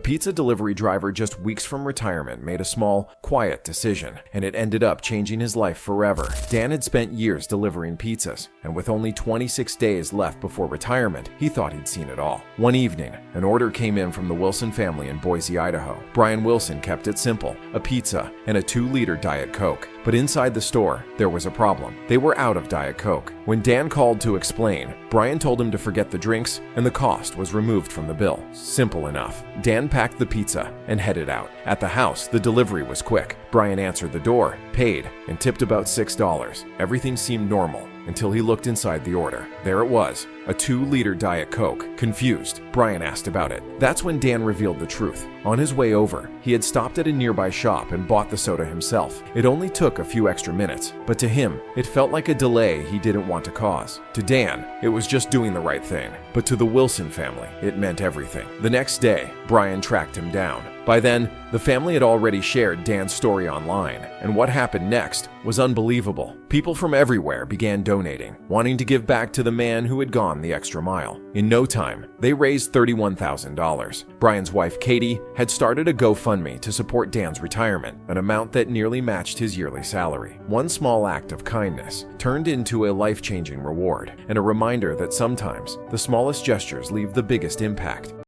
pizza delivery driver just weeks from retirement made a small, quiet decision, and it ended up changing his life forever. Dan had spent years delivering pizzas, and with only 26 days left before retirement, he thought he'd seen it all. One evening, an order came in from the Wilson family in Boise, Idaho. Brian Wilson kept it simple: a pizza and a 2-liter Diet Coke. But inside the store, there was a problem. They were out of Diet Coke. When Dan called to explain, Brian told him to forget the drinks, and the cost was removed from the bill. Simple enough. Dan packed the pizza and headed out. At the house, the delivery was quick. Brian answered the door, paid, and tipped about $6. Everything seemed normal until he looked inside the order. There it was, a 2-liter Diet Coke. Confused, Brian asked about it. That's when Dan revealed the truth. On his way over, he had stopped at a nearby shop and bought the soda himself. It only took a few extra minutes, but to him, it felt like a delay he didn't want to cause. To Dan, it was just doing the right thing, but to the Wilson family, it meant everything. The next day, Brian tracked him down. By then, the family had already shared Dan's story online, and what happened next was unbelievable. People from everywhere began donating, wanting to give back to the man who had gone the extra mile. In no time, they raised $31,000. Brian's wife, Katie, had started a GoFundMe to support Dan's retirement, an amount that nearly matched his yearly salary. One small act of kindness turned into a life-changing reward, and a reminder that sometimes the smallest gestures leave the biggest impact.